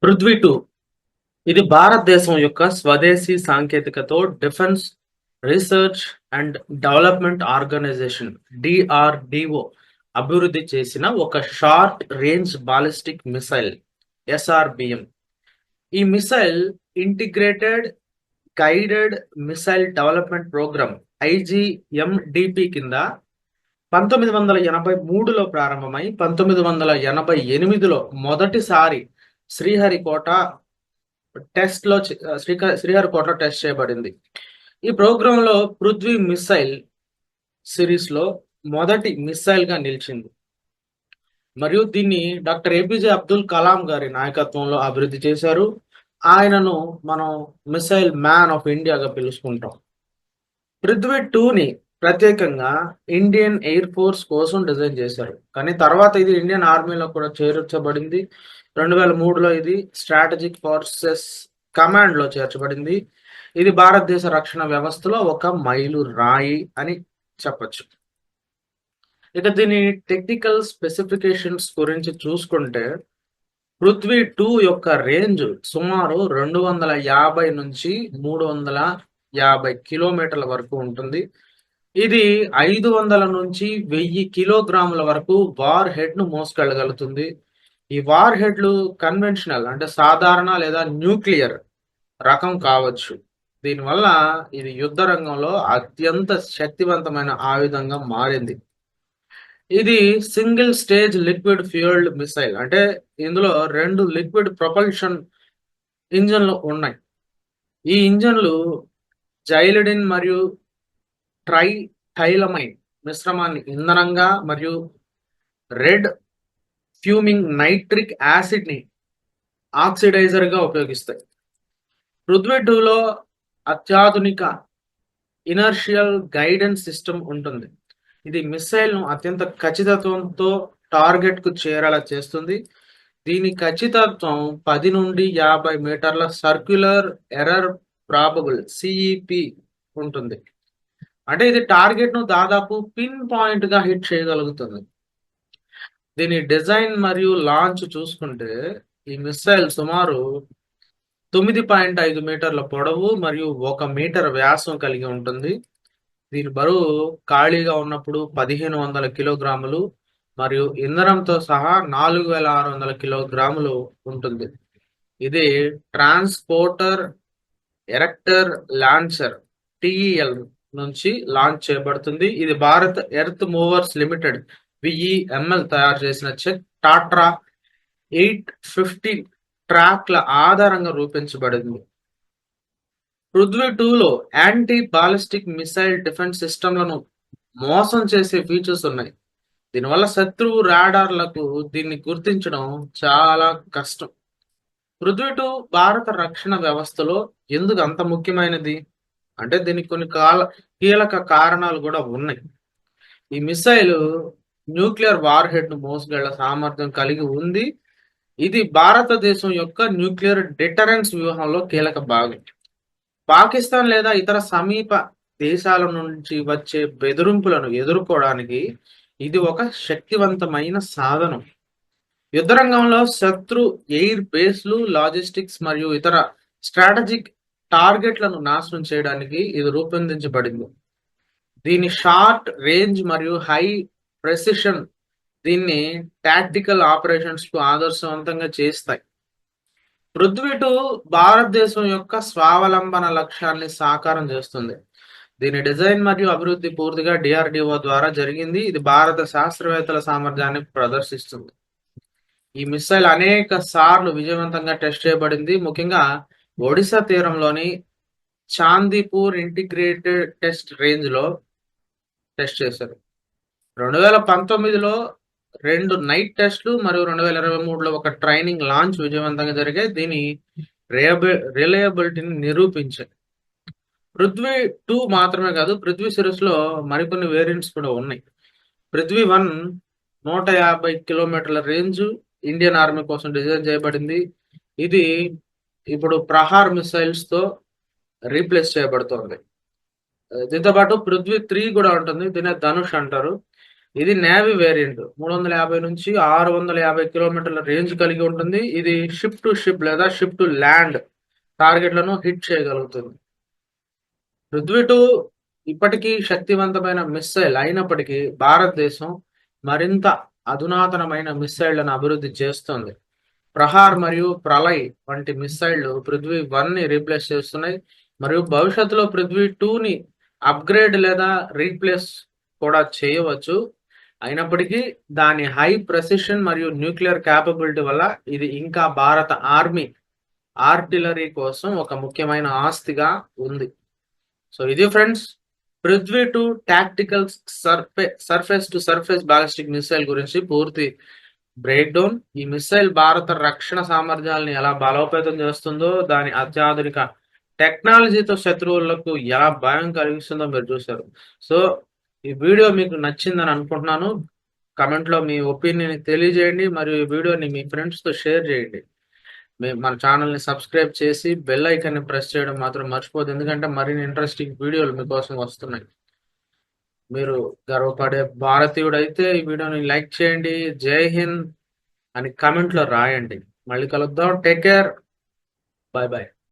పృథ్వీ 2 ఇది భారతదేశం యొక్క స్వదేశీ సాంకేతికతో defence research and development organisation DRDO అభివృద్ధి చేసిన ఒక short range ballistic missile SRBM. ఈ missile integrated guided missile development programme IGMDP కింద 1983లో ప్రారంభమై 1988లో మొదటిసారి శ్రీహరికోట శ్రీహరికోటలో టెస్ట్ చేయబడింది. ఈ ప్రోగ్రామ్ లో పృథ్వీ మిసైల్ సిరీస్ లో మొదటి మిసైల్ గా నిలిచింది మరియు దీన్ని డాక్టర్ ఏపీజే అబ్దుల్ కలాం గారి నాయకత్వంలో అభివృద్ధి చేశారు. ఆయనను మనం మిసైల్ మ్యాన్ ఆఫ్ ఇండియాగా పిలుచుకుంటాం. పృథ్వీ 2ని ప్రత్యేకంగా ఇండియన్ ఎయిర్ ఫోర్స్ కోసం డిజైన్ చేశారు, కానీ తర్వాత ఇది ఇండియన్ ఆర్మీలో కూడా చేర్చబడింది. 2003లో ఇది స్ట్రాటజిక్ ఫోర్సెస్ కమాండ్ లో చేర్చబడింది. ఇది భారతదేశ రక్షణ వ్యవస్థలో ఒక మైలు రాయి అని చెప్పచ్చు. ఇక దీని టెక్నికల్ స్పెసిఫికేషన్స్ గురించి చూసుకుంటే పృథ్వీ 2 యొక్క రేంజ్ సుమారు 250 నుంచి 350 కిలోమీటర్ల వరకు ఉంటుంది. ఇది 500 నుంచి 1000 కిలోగ్రాముల వరకు వార్ హెడ్ ను మోసుకెళ్ళగలుగుతుంది. ఈ వార్ హెడ్లు కన్వెన్షనల్ అంటే సాధారణ లేదా న్యూక్లియర్ రకం కావచ్చు. దీనివల్ల ఇది యుద్ధ రంగంలో అత్యంత శక్తివంతమైన ఆయుధంగా మారింది. ఇది single stage liquid fuelled missile, అంటే ఇందులో 2 లిక్విడ్ ప్రొపల్షన్ ఇంజన్లు ఉన్నాయి. ఈ ఇంజన్లు జైలిడిన్ మరియు ట్రైథైలమైన్ మిశ్రమాన్ని ఇంధనంగా మరియు రెడ్ ఫ్యూమింగ్ నైట్రిక్ యాసిడ్ ని ఆక్సిడైజర్ గా ఉపయోగిస్తాయి. పృథ్వీ 2లో అత్యాధునిక ఇనర్షియల్ గైడెన్స్ సిస్టమ్ ఉంటుంది. ఇది మిసైల్ ను అత్యంత ఖచ్చితత్వంతో టార్గెట్ కు చేరేలా చేస్తుంది. దీని ఖచ్చితత్వం 10 నుండి 50 మీటర్ల సర్క్యులర్ ఎర్రర్ ప్రాబబుల్ సిఈపి ఉంటుంది. అంటే ఇది టార్గెట్ ను దాదాపు పిన్ పాయింట్ గా హిట్ చేయగలుగుతుంది. దీని డిజైన్ మరియు లాంచ్ చూసుకుంటే ఈ మిసైల్ సుమారు 9.5 మీటర్ల పొడవు మరియు 1 మీటర్ వ్యాసం కలిగి ఉంటుంది. దీని బరువు ఖాళీగా ఉన్నప్పుడు 1500 కిలోగ్రాములు మరియు ఇంధనంతో సహా 4600 కిలోగ్రాములు ఉంటుంది. ఇది ట్రాన్స్పోర్టర్ ఎరెక్టర్ లాంచర్ టిఈఎల్ నుంచి లాంచ్ చేయబడుతుంది. ఇది భారత్ ఎర్త్ మూవర్స్ లిమిటెడ్ విఈఎంఎల్ తయారు చేసిన చెక్ టాట్రా 850 ట్రాక్ల ఆధారంగా రూపొందించబడింది. పృథ్వీ 2లో యాంటీ బాలిస్టిక్ మిసైల్ డిఫెన్స్ సిస్టమ్లను మోసం చేసే ఫీచర్స్ ఉన్నాయి. దీనివల్ల శత్రువు రాడార్లకు దీన్ని గుర్తించడం చాలా కష్టం. పృథ్వీ 2 భారత రక్షణ వ్యవస్థలో ఎందుకు అంత ముఖ్యమైనది అంటే దీనికి కొన్ని కీలక కారణాలు కూడా ఉన్నాయి. ఈ మిసైల్ న్యూక్లియర్ వార్ హెడ్ ను మోసుకెళ్ల సామర్థ్యం కలిగి ఉంది. ఇది భారతదేశం యొక్క న్యూక్లియర్ డిటరెన్స్ వ్యూహంలో కీలక భాగం. పాకిస్తాన్ లేదా ఇతర సమీప దేశాల నుంచి వచ్చే బెదిరింపులను ఎదుర్కోవడానికి ఇది ఒక శక్తివంతమైన సాధనం. యుద్ధ రంగంలో శత్రు ఎయిర్ బేస్లు, లాజిస్టిక్స్ మరియు ఇతర స్ట్రాటజిక్ టార్గెట్లను నాశనం చేయడానికి ఇది రూపొందించబడింది. దీని షార్ట్ రేంజ్ మరియు హై ప్రెసిషన్ దీన్ని టాక్టికల్ ఆపరేషన్స్ కు ఆదర్శవంతంగా చేస్తాయి. పృథ్వీ 2 భారతదేశం యొక్క స్వావలంబన లక్ష్యాన్ని సాకారం చేస్తుంది. దీని డిజైన్ మరియు అభివృద్ధి పూర్తిగా డిఆర్డిఓ ద్వారా జరిగింది. ఇది భారత శాస్త్రవేత్తల సామర్థ్యాన్ని ప్రదర్శిస్తుంది. ఈ మిసైల్ అనేక సార్లు విజయవంతంగా టెస్ట్ చేయబడింది. ముఖ్యంగా ఒడిశా తీరంలోని చాందీపూర్ ఇంటిగ్రేటెడ్ టెస్ట్ రేంజ్ లో టెస్ట్ చేశారు. 2019లో 2 నైట్ టెస్ట్లు మరియు 2023లో ఒక ట్రైనింగ్ లాంచ్ విజయవంతంగా జరిగాయి. దీని రిలయబిలిటీని నిరూపించాయి. పృథ్వీ 2 మాత్రమే కాదు, పృథ్వీ సిరీస్ లో మరికొన్ని వేరియంట్స్ కూడా ఉన్నాయి. పృథ్వీ 1 150 కిలోమీటర్ల రేంజ్ ఇండియన్ ఆర్మీ కోసం డిజైన్ చేయబడింది. ఇది ఇప్పుడు ప్రహార్ మిసైల్స్ తో రీప్లేస్ చేయబడుతోంది. దీంతో పాటు పృథ్వీ 3 కూడా ఉంటుంది. దీన్ని ధనుష్ అంటారు. ఇది నేవీ వేరియంట్. 350 నుంచి 650 కిలోమీటర్ల రేంజ్ కలిగి ఉంటుంది. ఇది షిప్ టు షిప్ లేదా షిప్ టు ల్యాండ్ టార్గెట్లను హిట్ చేయగలుగుతుంది. పృథ్వీ 2 ఇప్పటికీ శక్తివంతమైన మిస్సైల్ అయినప్పటికీ భారతదేశం మరింత అధునాతనమైన మిస్సైళ్లను అభివృద్ధి చేస్తుంది. ప్రహార్ మరియు ప్రళయ్ వంటి మిస్సైళ్లు పృథ్వీ 1ని రీప్లేస్ చేస్తున్నాయి మరియు భవిష్యత్తులో పృథ్వీ 2ని అప్గ్రేడ్ లేదా రీప్లేస్ కూడా చేయవచ్చు. అయినప్పటికీ దాని హై ప్రెసిషన్ మరియు న్యూక్లియర్ క్యాపబిలిటీ వల్ల ఇది ఇంకా భారత ఆర్మీ ఆర్టిలరీ కోసం ఒక ముఖ్యమైన ఆస్తిగా ఉంది. సో ఇది friends Prithvi 2 tactical surface to surface ballistic missile గురించి పూర్తి బ్రేక్ డౌన్. ఈ మిసైల్ భారత రక్షణ సామర్థ్యాలను ఎలా బలోపేతం చేస్తుందో, దాని అత్యాధునిక టెక్నాలజీతో శత్రువులకు ఎలా భయం కలిగిస్తుందో మీరు చూశారు. సో ఈ వీడియో మీకు నచ్చిందని అనుకుంటున్నాను. కమెంట్లో మీ ఒపీనియన్ తెలియజేయండి మరియు ఈ వీడియోని మీ ఫ్రెండ్స్తో షేర్ చేయండి. మన ఛానల్ని సబ్స్క్రైబ్ చేసి బెల్ ఐకాన్ని ప్రెస్ చేయడం మాత్రం మర్చిపోదు, ఎందుకంటే మరిన్ని ఇంట్రెస్టింగ్ వీడియోలు మీకోసం వస్తున్నాయి. మీరు గర్వపడే భారతీయుడైతే ఈ వీడియోని లైక్ చేయండి, జై హింద్ అని కామెంట్లో రాయండి. మళ్ళీ కలుద్దాం. Take care. Bye bye.